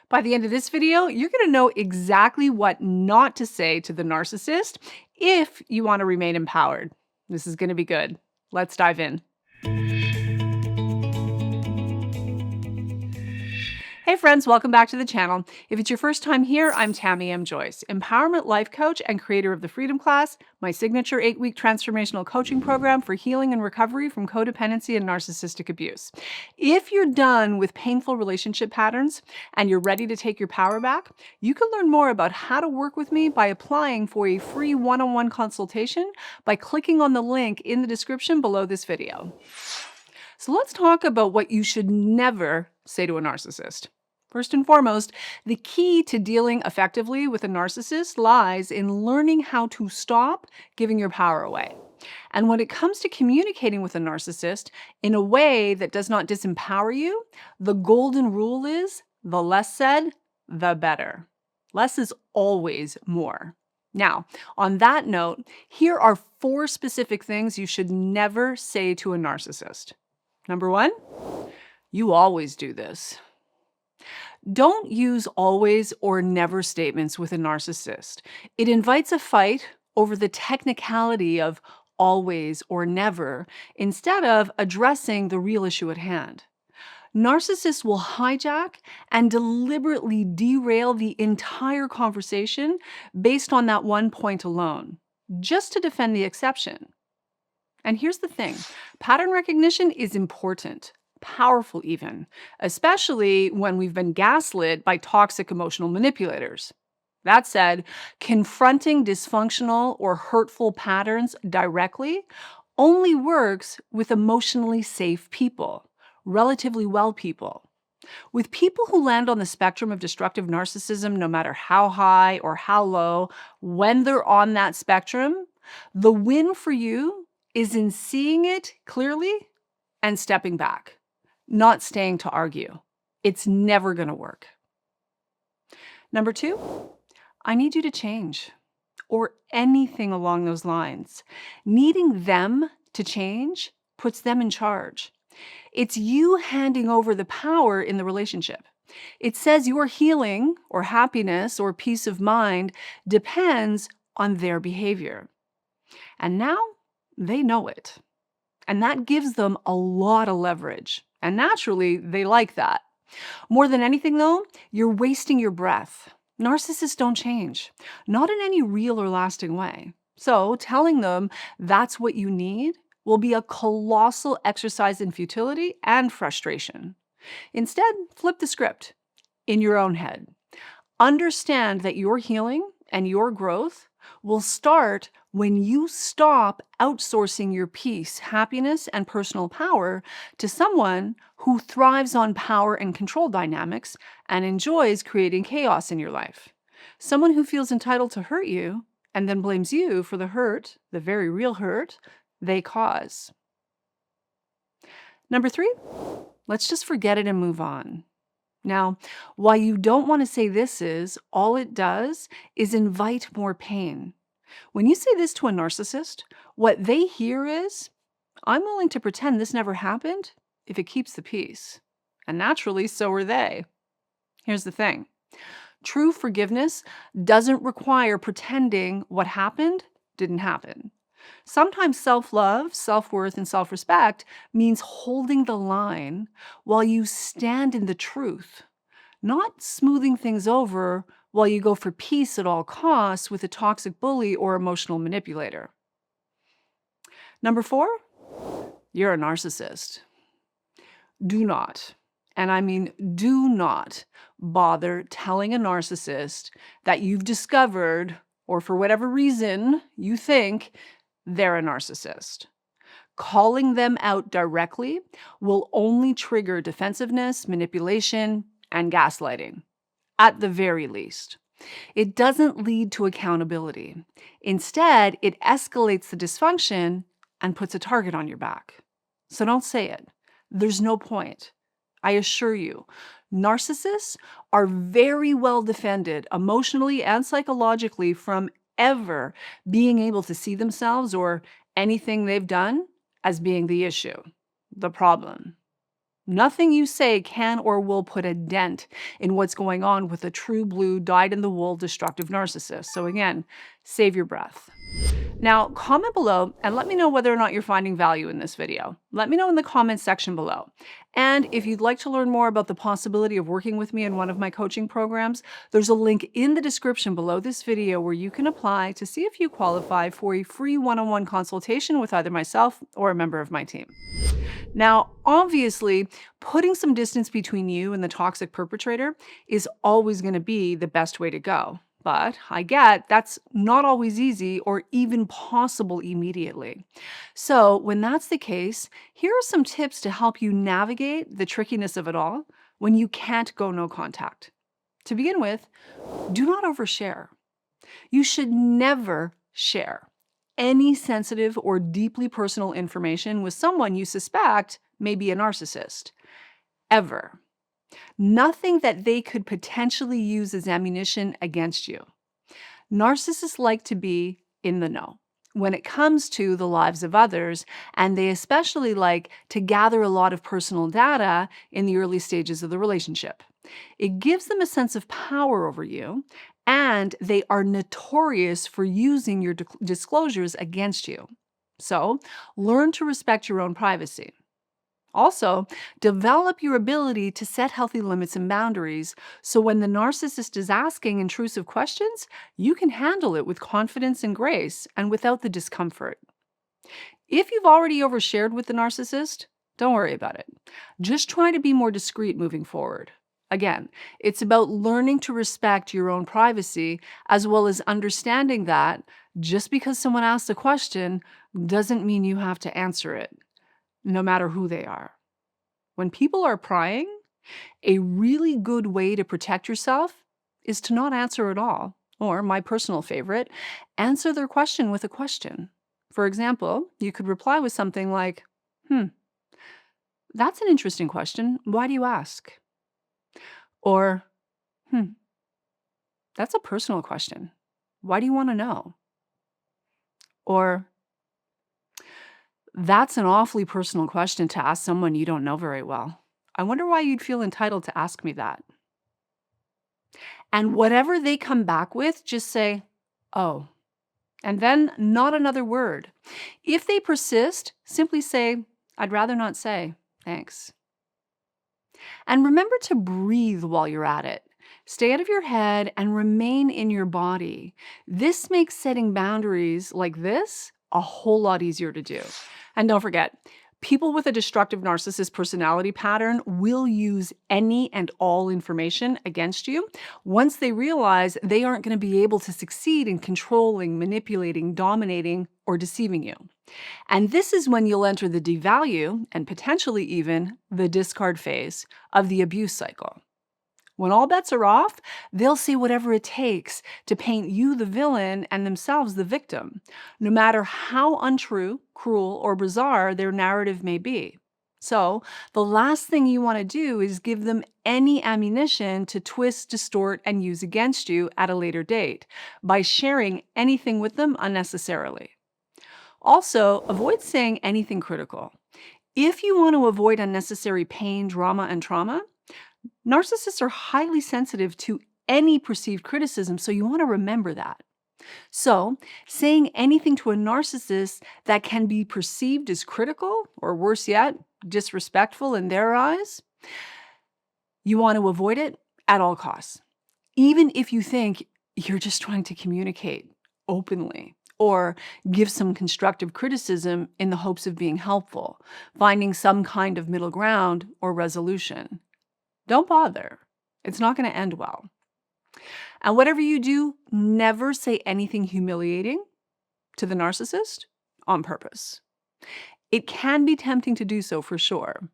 By the end of this video, you're going to know exactly what not to say to the narcissist if you want to remain empowered. This is going to be good. Let's dive in. Hey friends, welcome back to the channel. If it's your first time here, I'm Tamie M. Joyce, empowerment life coach and creator of the Freedom Class, my signature 8-week transformational coaching program for healing and recovery from codependency and narcissistic abuse. If you're done with painful relationship patterns and you're ready to take your power back, you can learn more about how to work with me by applying for a free one-on-one consultation by clicking on the link in the description below this video. So let's talk about what you should never say to a narcissist. First and foremost, the key to dealing effectively with a narcissist lies in learning how to stop giving your power away. And when it comes to communicating with a narcissist in a way that does not disempower you, the golden rule is the less said, the better. Less is always more. Now, on that note, here are 4 specific things you should never say to a narcissist. Number 1, you always do this. Don't use always or never statements with a narcissist. It invites a fight over the technicality of always or never instead of addressing the real issue at hand. Narcissists will hijack and deliberately derail the entire conversation based on that one point alone, just to defend the exception. And here's the thing, pattern recognition is important, powerful even, especially when we've been gaslit by toxic emotional manipulators. That said, confronting dysfunctional or hurtful patterns directly only works with emotionally safe people, relatively well people. With people who land on the spectrum of destructive narcissism, no matter how high or how low, when they're on that spectrum, the win for you is in seeing it clearly and stepping back, not staying to argue. It's never going to work. Number 2, I need you to change, or anything along those lines. Needing them to change puts them in charge. It's you handing over the power in the relationship. It says your healing or happiness or peace of mind depends on their behavior. And now they know it. And that gives them a lot of leverage. And naturally, they like that. More than anything, though, you're wasting your breath. Narcissists don't change, not in any real or lasting way. So telling them that's what you need will be a colossal exercise in futility and frustration. Instead, flip the script in your own head. Understand that your healing and your growth will start when you stop outsourcing your peace, happiness, and personal power to someone who thrives on power and control dynamics and enjoys creating chaos in your life. Someone who feels entitled to hurt you and then blames you for the hurt, the very real hurt, they cause. Number 3, let's just forget it and move on. Now, why you don't want to say this is, all it does is invite more pain. When you say this to a narcissist, what they hear is, I'm willing to pretend this never happened if it keeps the peace. And naturally, so are they. Here's the thing. True forgiveness doesn't require pretending what happened didn't happen. Sometimes self-love, self-worth, and self-respect means holding the line while you stand in the truth, not smoothing things over while you go for peace at all costs with a toxic bully or emotional manipulator. Number 4, you're a narcissist. Do not, and I mean do not, bother telling a narcissist that you've discovered, or for whatever reason you think, they're a narcissist. Calling them out directly will only trigger defensiveness, manipulation, and gaslighting, at the very least. It doesn't lead to accountability. Instead, it escalates the dysfunction and puts a target on your back. So don't say it. There's no point. I assure you, narcissists are very well defended emotionally and psychologically from ever being able to see themselves or anything they've done as being the issue, the problem. Nothing you say can or will put a dent in what's going on with a true blue, dyed-in-the-wool destructive narcissist. So again, save your breath. Now, comment below and let me know whether or not you're finding value in this video. Let me know in the comments section below. And if you'd like to learn more about the possibility of working with me in one of my coaching programs, there's a link in the description below this video where you can apply to see if you qualify for a free one-on-one consultation with either myself or a member of my team. Now, obviously, putting some distance between you and the toxic perpetrator is always going to be the best way to go. But I get that's not always easy or even possible immediately. So, when that's the case, here are some tips to help you navigate the trickiness of it all when you can't go no contact. To begin with, do not overshare. You should never share any sensitive or deeply personal information with someone you suspect may be a narcissist. Ever. Nothing that they could potentially use as ammunition against you. Narcissists like to be in the know when it comes to the lives of others, and they especially like to gather a lot of personal data in the early stages of the relationship. It gives them a sense of power over you, and they are notorious for using your disclosures against you. So, learn to respect your own privacy. Also, develop your ability to set healthy limits and boundaries so when the narcissist is asking intrusive questions, you can handle it with confidence and grace and without the discomfort. If you've already overshared with the narcissist, don't worry about it. Just try to be more discreet moving forward. Again, it's about learning to respect your own privacy as well as understanding that just because someone asks a question doesn't mean you have to answer it, no matter who they are. When people are prying, a really good way to protect yourself is to not answer at all. Or, my personal favorite, answer their question with a question. For example, you could reply with something like, that's an interesting question. Why do you ask? Or, that's a personal question. Why do you want to know? Or, that's an awfully personal question to ask someone you don't know very well. I wonder why you'd feel entitled to ask me that. And whatever they come back with, just say, oh, and then not another word. If they persist, simply say, I'd rather not say, thanks. And remember to breathe while you're at it. Stay out of your head and remain in your body. This makes setting boundaries like this a whole lot easier to do. And don't forget, people with a destructive narcissist personality pattern will use any and all information against you once they realize they aren't going to be able to succeed in controlling, manipulating, dominating, or deceiving you. And this is when you'll enter the devalue and potentially even the discard phase of the abuse cycle. When all bets are off, they'll see whatever it takes to paint you the villain and themselves the victim, no matter how untrue, cruel, or bizarre their narrative may be. So, the last thing you want to do is give them any ammunition to twist, distort, and use against you at a later date by sharing anything with them unnecessarily. Also, avoid saying anything critical. If you want to avoid unnecessary pain, drama, and trauma, narcissists are highly sensitive to any perceived criticism, so you want to remember that. So, saying anything to a narcissist that can be perceived as critical, or worse yet, disrespectful in their eyes, you want to avoid it at all costs, even if you think you're just trying to communicate openly or give some constructive criticism in the hopes of being helpful, finding some kind of middle ground or resolution. Don't bother. It's not going to end well. And whatever you do, never say anything humiliating to the narcissist on purpose. It can be tempting to do so for sure,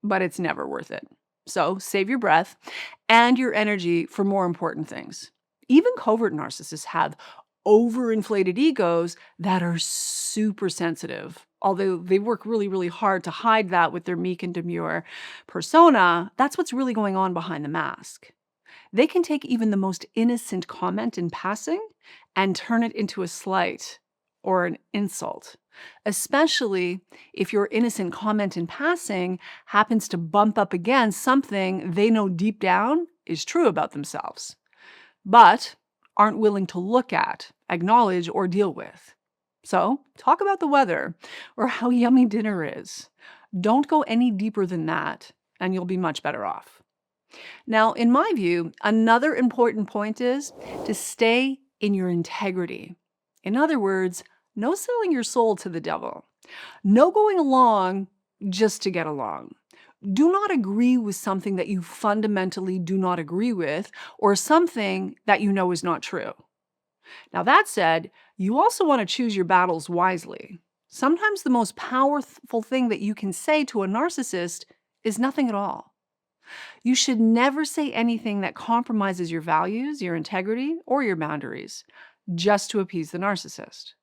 but it's never worth it. So save your breath and your energy for more important things. Even covert narcissists have overinflated egos that are super sensitive. Although they work really, really hard to hide that with their meek and demure persona, that's what's really going on behind the mask. They can take even the most innocent comment in passing and turn it into a slight or an insult. especially if your innocent comment in passing happens to bump up against something they know deep down is true about themselves, but aren't willing to look at, acknowledge, or deal with. So, talk about the weather or how yummy dinner is. Don't go any deeper than that, and you'll be much better off. Now, in my view, another important point is to stay in your integrity. In other words, no selling your soul to the devil. No going along just to get along. Do not agree with something that you fundamentally do not agree with or something that you know is not true. Now, that said, you also want to choose your battles wisely. Sometimes the most powerful thing that you can say to a narcissist is nothing at all. You should never say anything that compromises your values, your integrity, or your boundaries just to appease the narcissist.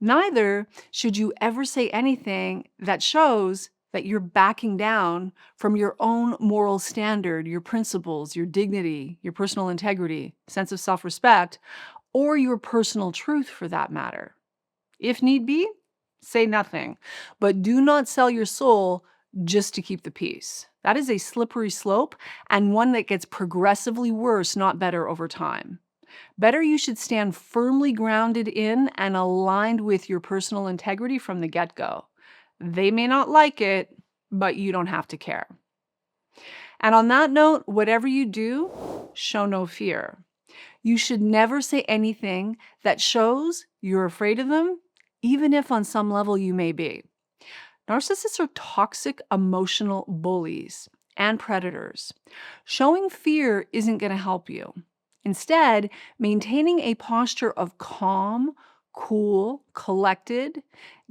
Neither should you ever say anything that shows that you're backing down from your own moral standard, your principles, your dignity, your personal integrity, sense of self-respect, or your personal truth for that matter. If need be, say nothing, but do not sell your soul just to keep the peace. That is a slippery slope and one that gets progressively worse, not better over time. Better you should stand firmly grounded in and aligned with your personal integrity from the get-go. They may not like it, but you don't have to care. And on that note, whatever you do, show no fear. You should never say anything that shows you're afraid of them, even if on some level you may be. Narcissists are toxic emotional bullies and predators. Showing fear isn't going to help you. Instead, maintaining a posture of calm, cool, collected,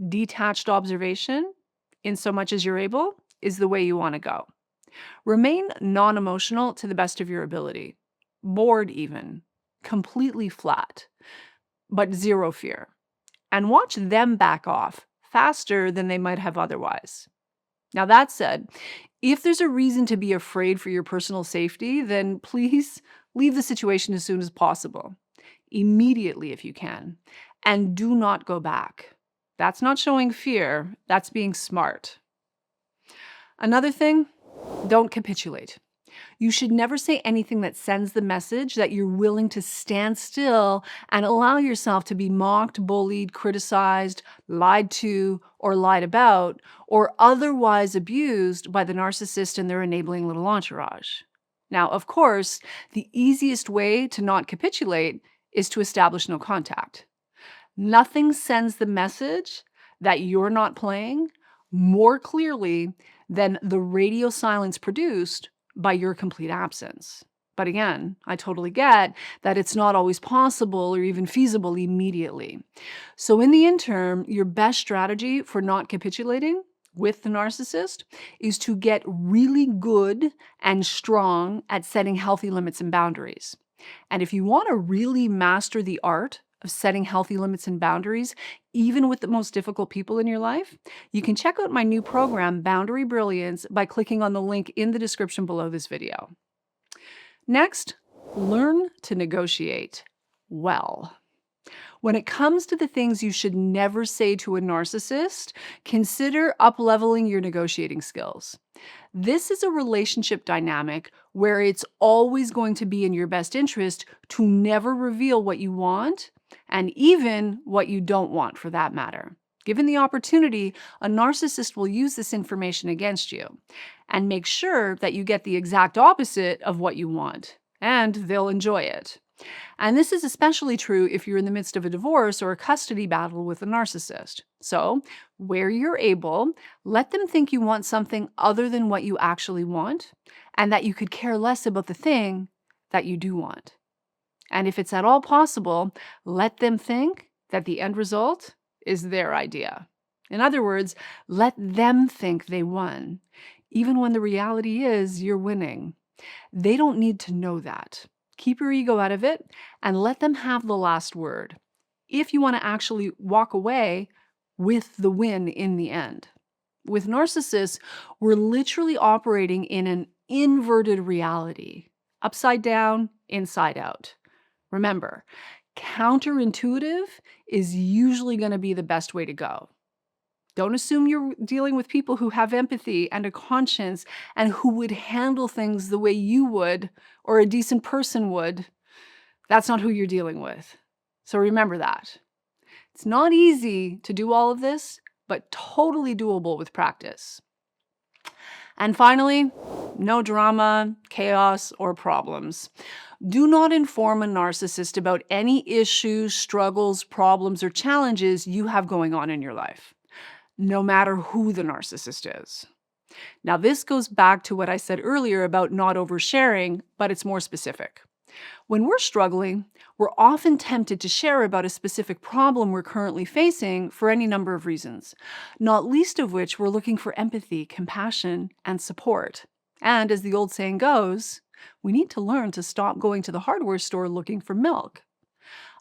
detached observation, in so much as you're able, is the way you want to go. Remain non-emotional to the best of your ability. Bored even. Completely flat. But zero fear. And watch them back off faster than they might have otherwise. Now, that said, if there's a reason to be afraid for your personal safety, then please leave the situation as soon as possible. Immediately if you can. And do not go back. That's not showing fear, that's being smart. Another thing, don't capitulate. You should never say anything that sends the message that you're willing to stand still and allow yourself to be mocked, bullied, criticized, lied to, or lied about, or otherwise abused by the narcissist and their enabling little entourage. Now, of course, the easiest way to not capitulate is to establish no contact. Nothing sends the message that you're not playing more clearly than the radio silence produced by your complete absence. But again, I totally get that it's not always possible or even feasible immediately. So in the interim, your best strategy for not capitulating with the narcissist is to get really good and strong at setting healthy limits and boundaries. And if you want to really master the art of setting healthy limits and boundaries, even with the most difficult people in your life, you can check out my new program, Boundary Brilliance, by clicking on the link in the description below this video. Next, learn to negotiate well. When it comes to the things you should never say to a narcissist, consider up-leveling your negotiating skills. This is a relationship dynamic where it's always going to be in your best interest to never reveal what you want and even what you don't want for that matter. Given the opportunity, a narcissist will use this information against you and make sure that you get the exact opposite of what you want, and they'll enjoy it. And this is especially true if you're in the midst of a divorce or a custody battle with a narcissist. So, where you're able, let them think you want something other than what you actually want, and that you could care less about the thing that you do want. And if it's at all possible, let them think that the end result is their idea. In other words, let them think they won, even when the reality is you're winning. They don't need to know that. Keep your ego out of it and let them have the last word, if you want to actually walk away with the win in the end. With narcissists, we're literally operating in an inverted reality, upside down, inside out. Remember, counterintuitive is usually going to be the best way to go. Don't assume you're dealing with people who have empathy and a conscience and who would handle things the way you would or a decent person would. That's not who you're dealing with. So remember that. It's not easy to do all of this, but totally doable with practice. And finally, no drama, chaos, or problems. Do not inform a narcissist about any issues, struggles, problems, or challenges you have going on in your life, no matter who the narcissist is. Now, this goes back to what I said earlier about not oversharing, but it's more specific. When we're struggling, we're often tempted to share about a specific problem we're currently facing for any number of reasons, not least of which we're looking for empathy, compassion, and support. And as the old saying goes, we need to learn to stop going to the hardware store looking for milk.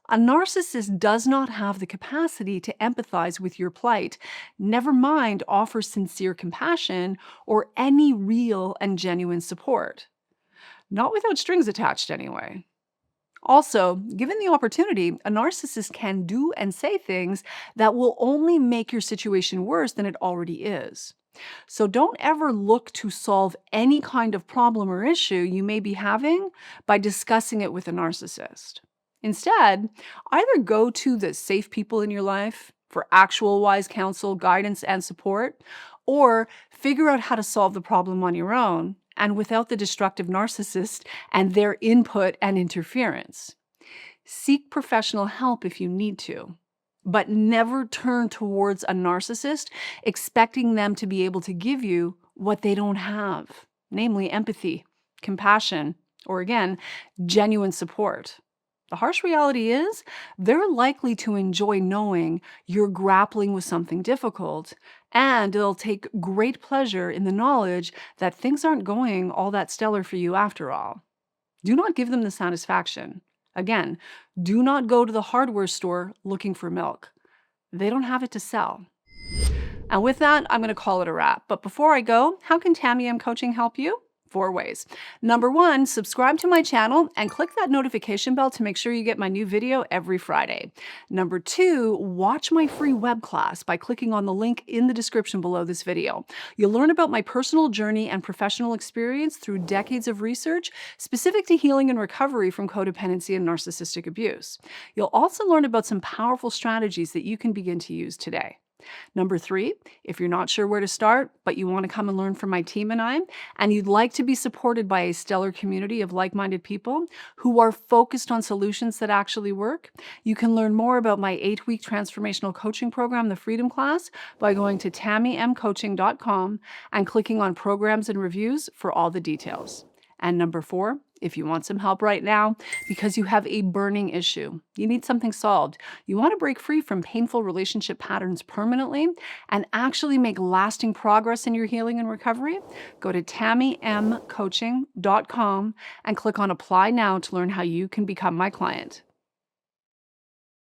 A narcissist does not have the capacity to empathize with your plight, never mind offer sincere compassion or any real and genuine support. Not without strings attached, anyway. Also, given the opportunity, a narcissist can do and say things that will only make your situation worse than it already is. So don't ever look to solve any kind of problem or issue you may be having by discussing it with a narcissist. Instead, either go to the safe people in your life for actual wise counsel, guidance, and support, or figure out how to solve the problem on your own and without the destructive narcissist and their input and interference. Seek professional help if you need to, but never turn towards a narcissist expecting them to be able to give you what they don't have, namely empathy, compassion, or again, genuine support. The harsh reality is, they're likely to enjoy knowing you're grappling with something difficult, and they'll take great pleasure in the knowledge that things aren't going all that stellar for you after all. Do not give them the satisfaction. Again, do not go to the hardware store looking for milk. They don't have it to sell. And with that, I'm going to call it a wrap. But before I go, how can Tamie M Coaching help you? 4 ways. Number 1, subscribe to my channel and click that notification bell to make sure you get my new video every Friday. Number 2, watch my free web class by clicking on the link in the description below this video. You'll learn about my personal journey and professional experience through decades of research specific to healing and recovery from codependency and narcissistic abuse. You'll also learn about some powerful strategies that you can begin to use today. Number 3, if you're not sure where to start, but you want to come and learn from my team and you'd like to be supported by a stellar community of like-minded people who are focused on solutions that actually work, you can learn more about my 8-week transformational coaching program, the Freedom Class, by going to tamiemcoaching.com and clicking on Programs and Reviews for all the details. And number 4, if you want some help right now because you have a burning issue, you need something solved, you want to break free from painful relationship patterns permanently and actually make lasting progress in your healing and recovery, go to tamiemcoaching.com and click on Apply Now to learn how you can become my client.